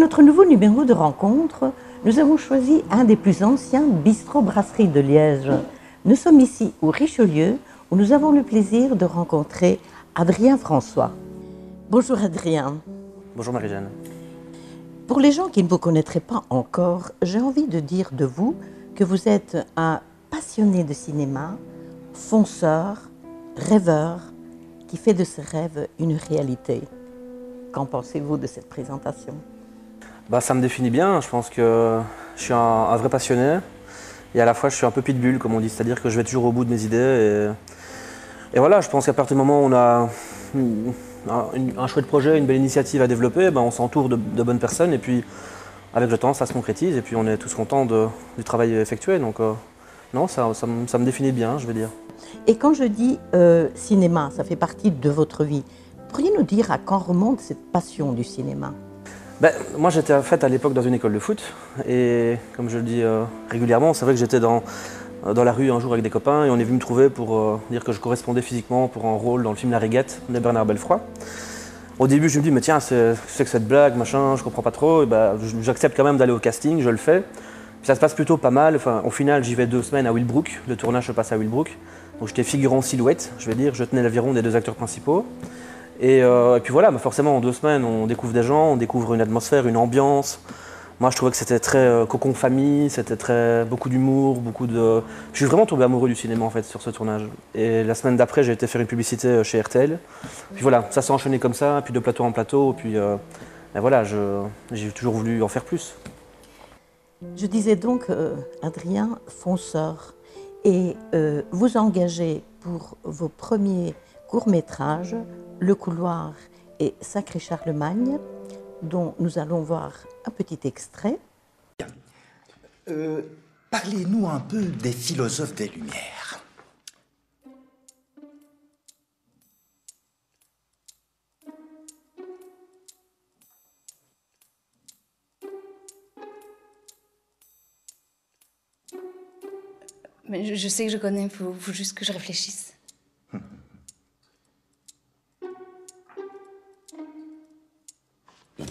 notre nouveau numéro de rencontre, nous avons choisi un des plus anciens bistrots-brasseries de Liège. Nous sommes ici au Richelieu, où nous avons le plaisir de rencontrer Adrien François. Bonjour Adrien. Bonjour Marie-Jeanne. Pour les gens qui ne vous connaîtraient pas encore, j'ai envie de dire de vous que vous êtes un passionné de cinéma, fonceur, rêveur, qui fait de ses rêves une réalité. Qu'en pensez-vous de cette présentation? Ça me définit bien, je pense que je suis un vrai passionné et à la fois je suis un peu pitbull comme on dit, c'est-à-dire que je vais toujours au bout de mes idées et voilà, je pense qu'à partir du moment où on a un chouette projet, une belle initiative à développer, on s'entoure de bonnes personnes et puis avec le temps ça se concrétise et puis on est tous contents du travail effectué, donc non, ça me définit bien, je veux dire. Et quand je dis cinéma, ça fait partie de votre vie, pourriez-nous dire à quand remonte cette passion du cinéma? Moi j'étais en fait à l'époque dans une école de foot et comme je le dis régulièrement, c'est vrai que j'étais dans la rue un jour avec des copains et on est venu me trouver pour dire que je correspondais physiquement pour un rôle dans le film La Riguette de Bernard Belfroid. Au début je me dis mais tiens c'est que cette blague, machin, je comprends pas trop, et j'accepte quand même d'aller au casting, je le fais. Puis ça se passe plutôt pas mal, enfin, au final j'y vais 2 semaines à Willebroek, le tournage se passe à Willebroek. Donc j'étais figurant silhouette, je vais dire, je tenais l'aviron des 2 acteurs principaux. Et puis voilà, forcément en 2 semaines on découvre des gens, on découvre une atmosphère, une ambiance. Moi je trouvais que c'était très cocon famille, c'était beaucoup d'humour, Je suis vraiment tombé amoureux du cinéma en fait sur ce tournage. Et la semaine d'après j'ai été faire une publicité chez RTL. Puis voilà, ça s'est enchaîné comme ça, puis de plateau en plateau, puis voilà, j'ai toujours voulu en faire plus. Je disais donc, Adrien, fonceur, et vous engagez pour vos premiers courts-métrages, Le Couloir et Sacré Charlemagne, dont nous allons voir un petit extrait. Parlez-nous un peu des philosophes des Lumières. Mais je sais que je connais, faut juste que je réfléchisse.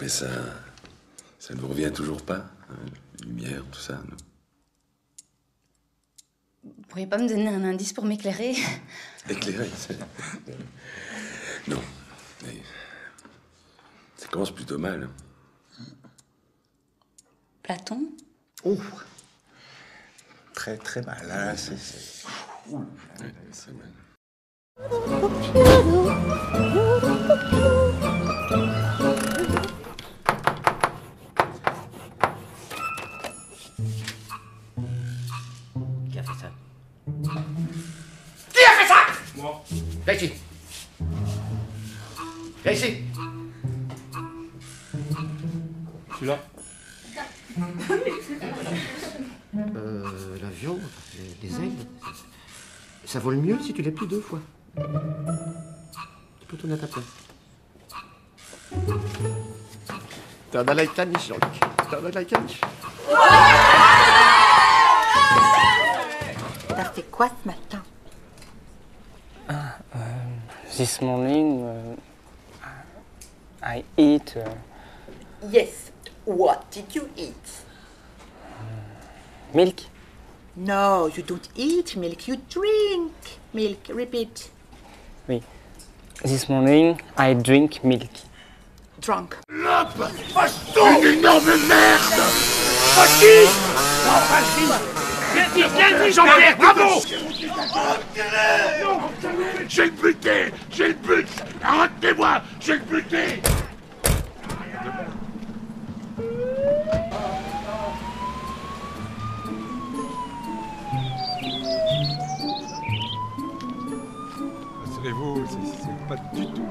Mais ça ne vous revient toujours pas, hein, lumière, tout ça, non? Vous pourriez pas me donner un indice pour m'éclairer? Éclairer, non, mais ça commence plutôt mal. Platon? Oh, très très mal, hein, c'est... Ouais, c'est mal. Qui a fait ça? Qui a fait ça? Moi. Viens ici. Viens ici. Celui-là. L'avion, les ailes, ça vole mieux si tu les plies 2 fois. Tu peux tourner à ta place. T'es un Alaïcaniche, Jean-Luc. T'es un Alaïcaniche. T'as fait quoi ce matin? This morning, I eat... Yes, what did you eat? milk. No, you don't eat milk, you drink milk. Repeat. Oui. This morning, I drink milk. Drunk. Une énorme merde! Fasciste! Non, fasciste! Bien dit, Jean-Pierre, bravo! J'ai le buté! J'ai le but! Arrêtez-moi! J'ai le buté! Rassurez-vous, c'est pas du tout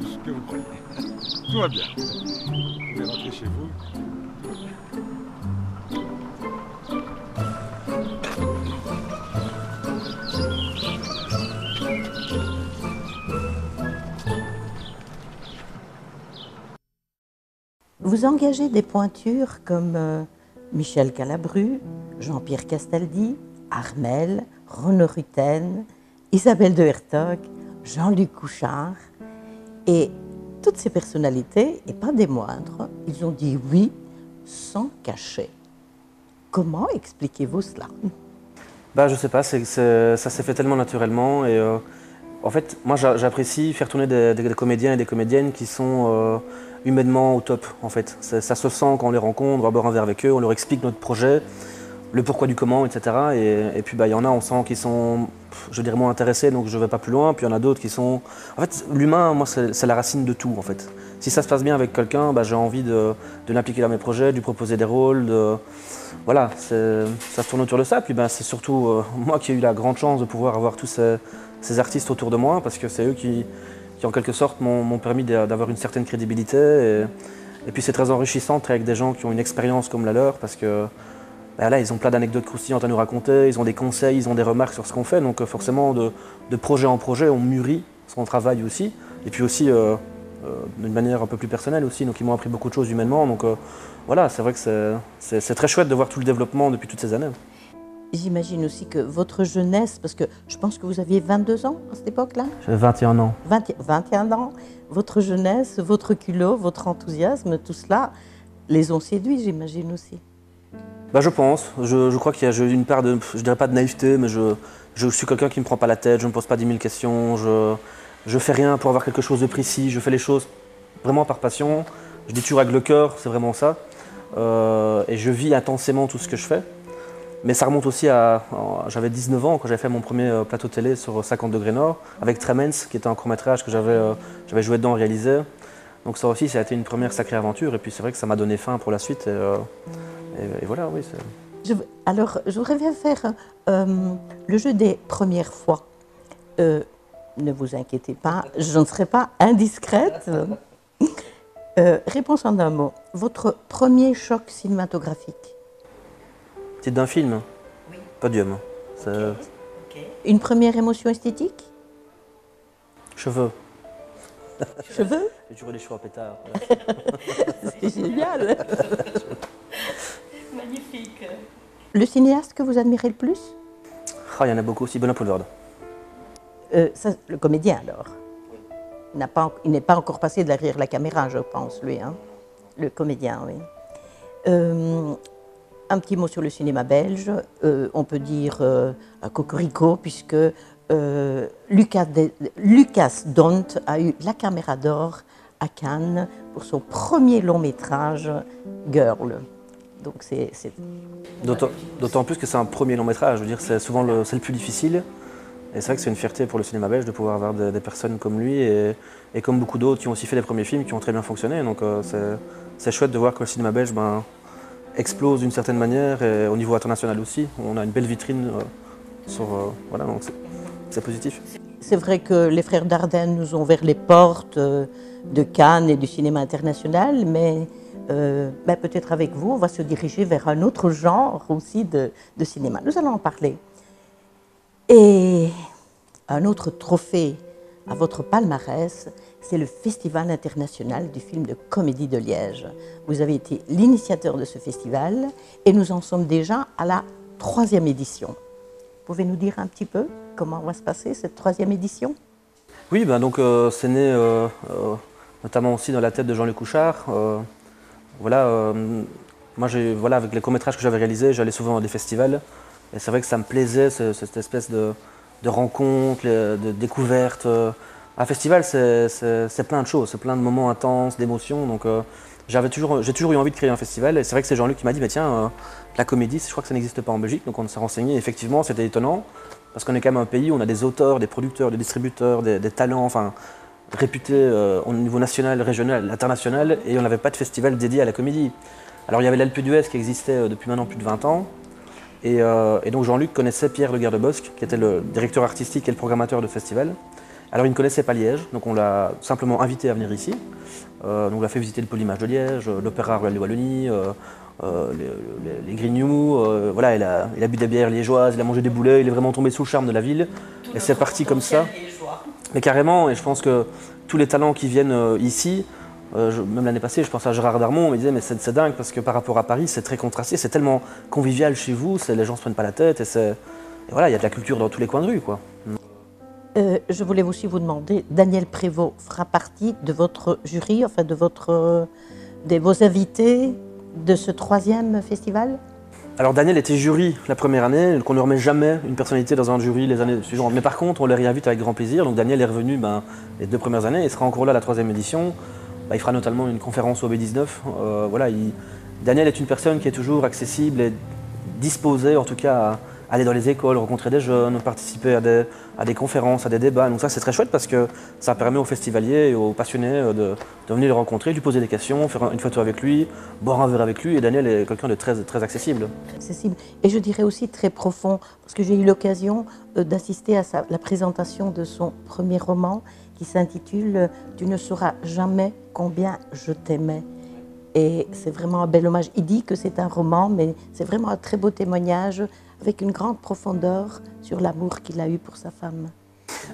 ce que vous croyez. Tout va bien. Vous pouvez rentrer chez vous. Vous engagez des pointures comme Michel Galabru, Jean-Pierre Castaldi, Armel, Renaud Rutten, Isabelle de Hertog, Jean-Luc Couchard. Et toutes ces personnalités, et pas des moindres, ils ont dit oui sans cachet. Comment expliquez-vous cela? Je sais pas, ça s'est fait tellement naturellement et en fait, moi j'apprécie faire tourner des comédiens et des comédiennes qui sont humainement au top en fait. Ça se sent quand on les rencontre, on va boire un verre avec eux, on leur explique notre projet, le pourquoi du comment, etc. Et puis il y en a, on sent qu'ils sont, je dirais, moins intéressés, donc je ne vais pas plus loin. Puis il y en a d'autres qui sont... En fait, l'humain, moi, c'est la racine de tout, en fait. Si ça se passe bien avec quelqu'un, j'ai envie de l'impliquer dans mes projets, de lui proposer des rôles, voilà, ça se tourne autour de ça. Puis c'est surtout moi qui ai eu la grande chance de pouvoir avoir tous ces artistes autour de moi, parce que c'est eux qui en quelque sorte, m'ont permis d'avoir une certaine crédibilité. Et puis c'est très enrichissant de travailler avec des gens qui ont une expérience comme la leur, parce que là, ils ont plein d'anecdotes croustillantes à nous raconter, ils ont des conseils, ils ont des remarques sur ce qu'on fait. Donc forcément, de projet en projet, on mûrit son travail aussi. Et puis aussi, d'une manière un peu plus personnelle aussi. Donc ils m'ont appris beaucoup de choses humainement. Donc voilà, c'est vrai que c'est très chouette de voir tout le développement depuis toutes ces années. J'imagine aussi que votre jeunesse, parce que je pense que vous aviez 22 ans à cette époque-là? J'avais 21 ans. 21 ans. Votre jeunesse, votre culot, votre enthousiasme, tout cela les ont séduits, j'imagine aussi. Je pense. Je crois qu'il y a une part de, je dirais pas de naïveté, mais je suis quelqu'un qui ne me prend pas la tête, je ne me pose pas 10 000 questions, je fais rien pour avoir quelque chose de précis, je fais les choses vraiment par passion. Je dis toujours avec le cœur, c'est vraiment ça. Et je vis intensément tout ce que je fais. Mais ça remonte aussi à... J'avais 19 ans quand j'avais fait mon premier plateau télé sur 50 degrés Nord, avec Tremens, qui était un court-métrage que j'avais joué dedans, réalisé. Donc ça aussi, ça a été une première sacrée aventure. Et puis c'est vrai que ça m'a donné faim pour la suite. Et voilà, oui. Alors, je voudrais bien faire le jeu des premières fois. Ne vous inquiétez pas, je ne serai pas indiscrète. Réponse en un mot. Votre premier choc cinématographique? C'est d'un film? Oui. Podium. Okay. Une première émotion esthétique? Cheveux. Cheveux? J'ai toujours des cheveux à pétard. C'est génial. Magnifique. Le cinéaste que vous admirez le plus? Il y en a beaucoup aussi, Benoît Poelvoorde. Le comédien alors? Oui. Il n'est pas encore passé derrière la caméra, je pense, lui. Hein? Le comédien, oui. Un petit mot sur le cinéma belge. On peut dire Cocorico, puisque Lucas Dont a eu la Caméra d'Or à Cannes pour son premier long métrage, Girl. Donc c'est D'autant plus que c'est un premier long métrage, je veux dire, c'est souvent le plus difficile. Et c'est vrai que c'est une fierté pour le cinéma belge de pouvoir avoir des personnes comme lui et comme beaucoup d'autres qui ont aussi fait les premiers films qui ont très bien fonctionné. Donc c'est chouette de voir que le cinéma belge explose d'une certaine manière et au niveau international aussi. On a une belle vitrine voilà, donc c'est positif. C'est vrai que les frères Dardenne nous ont ouvert les portes de Cannes et du cinéma international, mais peut-être avec vous, on va se diriger vers un autre genre aussi de cinéma. Nous allons en parler. Et un autre trophée à votre palmarès, c'est le Festival international du film de comédie de Liège. Vous avez été l'initiateur de ce festival et nous en sommes déjà à la 3e édition. Pouvez nous dire un petit peu comment va se passer cette 3e édition? Oui, donc c'est né notamment aussi dans la tête de Jean-Luc Couchard. Voilà, moi, avec les courts-métrages que j'avais réalisés, j'allais souvent dans des festivals. Et c'est vrai que ça me plaisait, cette espèce de rencontres, de découvertes. Un festival, c'est plein de choses, c'est plein de moments intenses, d'émotions. Donc j'ai toujours eu envie de créer un festival. Et c'est vrai que c'est Jean-Luc qui m'a dit, tiens, la comédie, je crois que ça n'existe pas en Belgique. Donc on s'est renseigné. Effectivement, c'était étonnant. Parce qu'on est quand même un pays où on a des auteurs, des producteurs, des distributeurs, des talents, enfin, réputés au niveau national, régional, international. Et on n'avait pas de festival dédié à la comédie. Alors il y avait l'Alpe d'Huez qui existait depuis maintenant plus de 20 ans. Et donc Jean-Luc connaissait Pierre de Guerdebosc, qui était le directeur artistique et le programmateur de festival. Alors il ne connaissait pas Liège, donc on l'a simplement invité à venir ici. Donc on l'a fait visiter le Polymage de Liège, l'Opéra Royal de Wallonie, les Grignoux. Voilà, il a bu des bières liégeoises, il a mangé des boulets, il est vraiment tombé sous le charme de la ville. Et c'est parti comme ça. Mais carrément, et je pense que tous les talents qui viennent ici, même l'année passée, je pense à Gérard Darmon, on me disait mais c'est dingue parce que par rapport à Paris, c'est très contrasté, c'est tellement convivial chez vous, les gens ne se prennent pas la tête et voilà, il y a de la culture dans tous les coins de rue, quoi. Je voulais aussi vous demander, Daniel Prévost fera partie de votre jury, enfin de vos invités de ce 3e festival? Alors Daniel était jury la première année, donc on ne remet jamais une personnalité dans un jury les années suivantes. Mais par contre, on les réinvite avec grand plaisir. Donc Daniel est revenu les 2 premières années, il sera encore là la 3e édition. Il fera notamment une conférence au B19. Daniel est une personne qui est toujours accessible et disposée en tout cas à aller dans les écoles, rencontrer des jeunes, participer à des conférences, à des débats. Donc ça c'est très chouette parce que ça permet aux festivaliers et aux passionnés de venir le rencontrer, lui poser des questions, faire une photo avec lui, boire un verre avec lui. Et Daniel est quelqu'un de très accessible. Accessible. Et je dirais aussi très profond, parce que j'ai eu l'occasion d'assister à la présentation de son premier roman qui s'intitule « Tu ne sauras jamais combien je t'aimais ». Et c'est vraiment un bel hommage. Il dit que c'est un roman, mais c'est vraiment un très beau témoignage avec une grande profondeur sur l'amour qu'il a eu pour sa femme.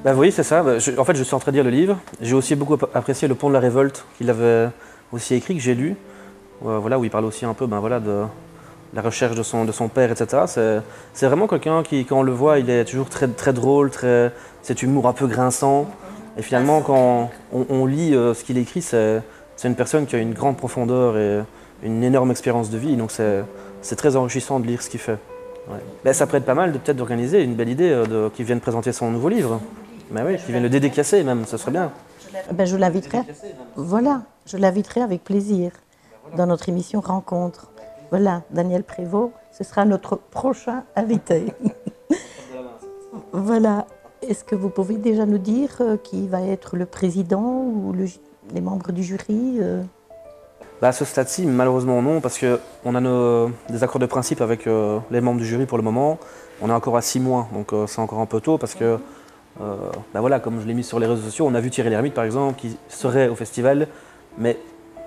Oui, c'est ça. En fait, je suis en train de lire le livre. J'ai aussi beaucoup apprécié Le Pont de la Révolte qu'il avait aussi écrit, que j'ai lu. Où il parle aussi un peu de la recherche de son père, etc. C'est vraiment quelqu'un qui, quand on le voit, il est toujours très drôle, cet humour un peu grinçant. Et finalement, quand on lit ce qu'il écrit, c'est une personne qui a une grande profondeur et une énorme expérience de vie. Donc c'est très enrichissant de lire ce qu'il fait. Ouais. Ça pourrait être pas mal peut-être d'organiser une belle idée qu'il vienne présenter son nouveau livre. Oui, qu'il vienne le dédicacer même, ce serait bien. Je l'inviterai. Voilà, je l'inviterai avec plaisir dans notre émission Rencontre. Voilà, Daniel Prévost, ce sera notre prochain invité. Voilà. Est-ce que vous pouvez déjà nous dire qui va être le président ou les membres du jury? À ce stade-ci, malheureusement non, parce qu'on a des accords de principe avec les membres du jury pour le moment. On est encore à 6 mois, donc c'est encore un peu tôt, parce que, comme je l'ai mis sur les réseaux sociaux, on a vu Thierry Lhermitte par exemple, qui serait au festival, mais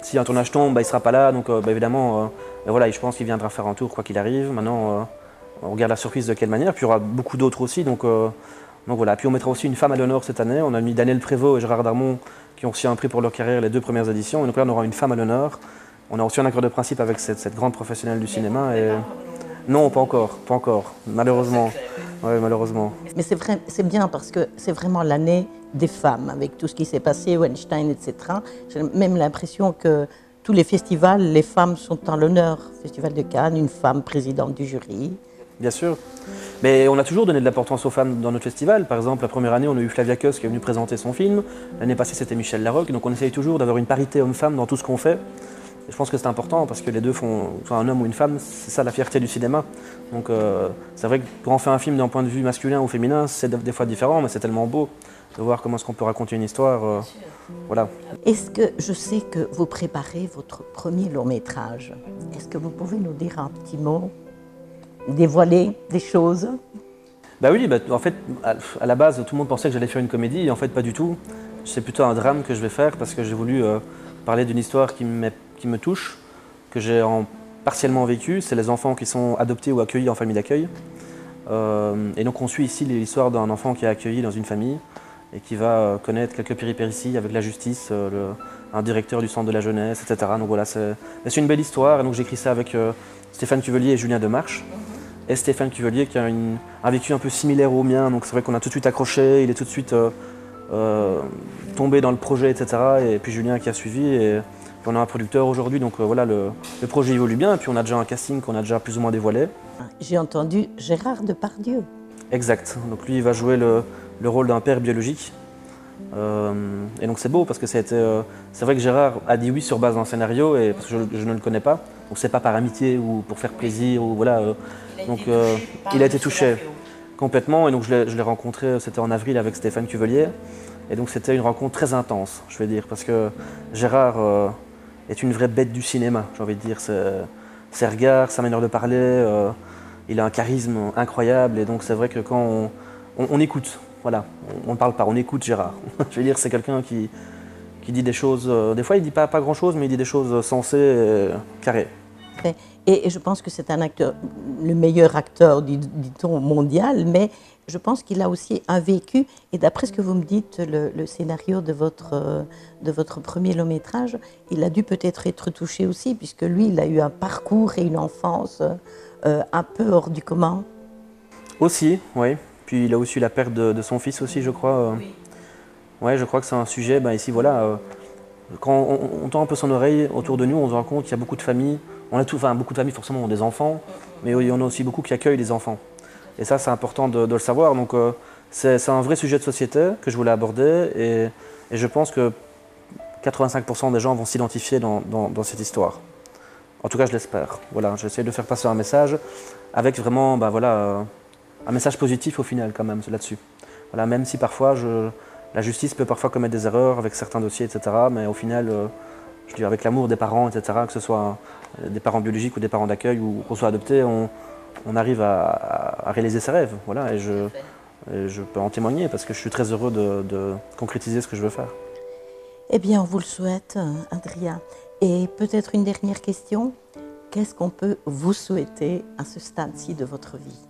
si un tournage tombe, il ne sera pas là, donc évidemment, je pense qu'il viendra faire un tour quoi qu'il arrive. Maintenant, on regarde la surprise de quelle manière, puis il y aura beaucoup d'autres aussi, donc voilà. Puis on mettra aussi une femme à l'honneur cette année. On a mis Daniel Prévost et Gérard Darmon qui ont reçu un prix pour leur carrière les 2 premières éditions. Et donc là, on aura une femme à l'honneur. On a aussi un accord de principe avec cette grande professionnelle du cinéma. Et... Non, pas encore, malheureusement. Ouais, malheureusement. Mais c'est bien parce que c'est vraiment l'année des femmes, avec tout ce qui s'est passé, Weinstein, etc. J'ai même l'impression que tous les festivals, les femmes sont à l'honneur. Festival de Cannes, une femme présidente du jury. Bien sûr. Mais on a toujours donné de l'importance aux femmes dans notre festival. Par exemple, la première année, on a eu Flavia Kuss qui est venue présenter son film. L'année passée, c'était Michel Larocque. Donc on essaye toujours d'avoir une parité homme-femme dans tout ce qu'on fait. Et je pense que c'est important parce que les deux font, soit un homme ou une femme, c'est ça la fierté du cinéma. Donc c'est vrai que quand on fait un film d'un point de vue masculin ou féminin, c'est des fois différent, mais c'est tellement beau de voir comment est-ce qu'on peut raconter une histoire. Voilà. Est-ce que je sais que vous préparez votre premier long métrage? Est-ce que vous pouvez nous dire un petit mot? Dévoiler des choses? Oui, en fait, à la base, tout le monde pensait que j'allais faire une comédie, et en fait, pas du tout. C'est plutôt un drame que je vais faire parce que j'ai voulu parler d'une histoire qui me touche, que j'ai partiellement vécue. C'est les enfants qui sont adoptés ou accueillis en famille d'accueil. Et donc, on suit ici l'histoire d'un enfant qui est accueilli dans une famille et qui va connaître quelques péripéties avec la justice, un directeur du centre de la jeunesse, etc. Donc voilà, c'est une belle histoire. Et donc, j'écris ça avec Stéphane Cuvelier et Julien Demarche. Et Stéphane Cuvelier qui a un vécu un peu similaire au mien, donc c'est vrai qu'on a tout de suite accroché, il est tout de suite tombé dans le projet, etc. Et puis Julien qui a suivi, et puis on a un producteur aujourd'hui, donc voilà, le projet évolue bien, et puis on a déjà un casting qu'on a déjà plus ou moins dévoilé. J'ai entendu Gérard Depardieu. Exact, donc lui il va jouer le rôle d'un père biologique. Et donc c'est beau parce que c'est vrai que Gérard a dit oui sur base d'un scénario, et parce que je ne le connais pas, donc c'est pas par amitié ou pour faire plaisir, ou voilà. Donc il a été touché complètement, et donc je l'ai rencontré, c'était en avril avec Stéphane Cuvelier, et donc c'était une rencontre très intense, je vais dire, parce que Gérard est une vraie bête du cinéma, j'ai envie de dire, ses regards, sa manière de parler, il a un charisme incroyable, et donc c'est vrai que quand on écoute, voilà, on ne parle pas, on écoute Gérard. Je veux dire, c'est quelqu'un qui dit des choses, des fois il ne dit pas grand chose, mais il dit des choses sensées, carrées. Et je pense que c'est un acteur, le meilleur acteur, dit-on, mondial, mais je pense qu'il a aussi un vécu, et d'après ce que vous me dites, le scénario de votre premier long métrage, il a dû peut-être être touché aussi, puisque lui, il a eu un parcours et une enfance un peu hors du commun. Aussi, oui. Puis il a aussi eu la perte de son fils aussi, je crois. Ouais, je crois que c'est un sujet, ici, voilà. Quand on tend un peu son oreille autour de nous, on se rend compte qu'il y a beaucoup de familles. Beaucoup de familles forcément ont des enfants, mais il y en a aussi beaucoup qui accueillent des enfants. Et ça, c'est important de le savoir. Donc c'est un vrai sujet de société que je voulais aborder et je pense que 85% des gens vont s'identifier dans cette histoire. En tout cas, je l'espère. Voilà, j'essaie de faire passer un message avec vraiment un message positif au final quand même là-dessus. Voilà, même si parfois la justice peut parfois commettre des erreurs avec certains dossiers, etc. Mais au final, je dis avec l'amour des parents, etc., que ce soit des parents biologiques ou des parents d'accueil ou qu'on soit adopté, on arrive à réaliser ses rêves. Voilà, et je peux en témoigner parce que je suis très heureux de concrétiser ce que je veux faire. Eh bien, on vous le souhaite, Adrien. Et peut-être une dernière question. Qu'est-ce qu'on peut vous souhaiter à ce stade-ci de votre vie?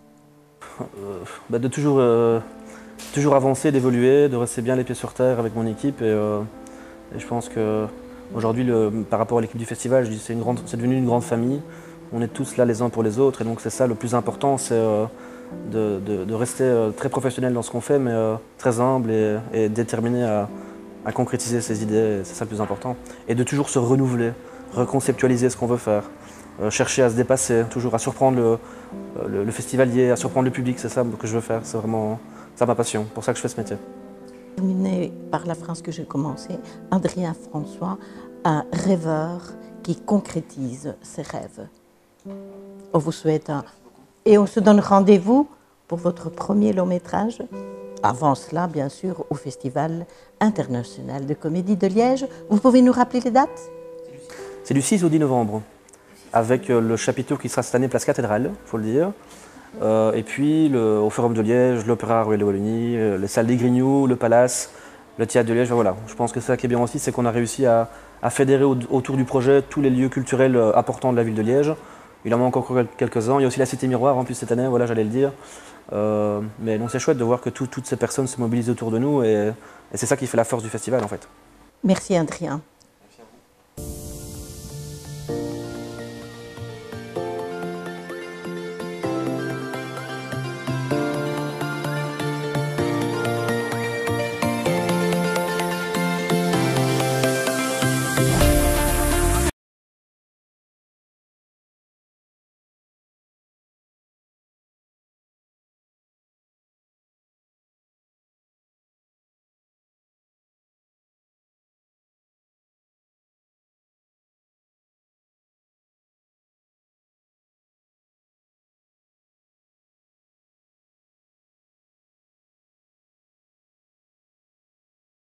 De toujours avancer, d'évoluer, de rester bien les pieds sur terre avec mon équipe. Et je pense qu'aujourd'hui, par rapport à l'équipe du festival, je dis c'est devenu une grande famille. On est tous là les uns pour les autres. Et donc c'est ça le plus important, c'est de rester très professionnel dans ce qu'on fait, mais très humble et déterminé à concrétiser ses idées. C'est ça le plus important. Et de toujours se renouveler, reconceptualiser ce qu'on veut faire. Chercher à se dépasser, toujours à surprendre le festivalier, à surprendre le public. C'est ça que je veux faire. C'est vraiment ça ma passion. C'est pour ça que je fais ce métier. Terminé par la phrase que j'ai commencée. Adrien François, un rêveur qui concrétise ses rêves. On vous souhaite et on se donne rendez-vous pour votre premier long métrage. Avant cela, bien sûr, au Festival international de comédie de Liège. Vous pouvez nous rappeler les dates? C'est du 6 au 10 novembre, avec le chapiteau qui sera cette année Place Cathédrale, il faut le dire. Et puis au Forum de Liège, l'Opéra Royal de Wallonie, les salles des Grignoux, le Palace, le Théâtre de Liège. Voilà. Je pense que ça qui est bien aussi, c'est qu'on a réussi à fédérer autour du projet tous les lieux culturels importants de la ville de Liège. Il en manque encore quelques-uns. Il y a aussi la Cité Miroir en plus cette année, voilà, j'allais le dire. Mais non, c'est chouette de voir que toutes ces personnes se mobilisent autour de nous et c'est ça qui fait la force du festival en fait. Merci Adrien.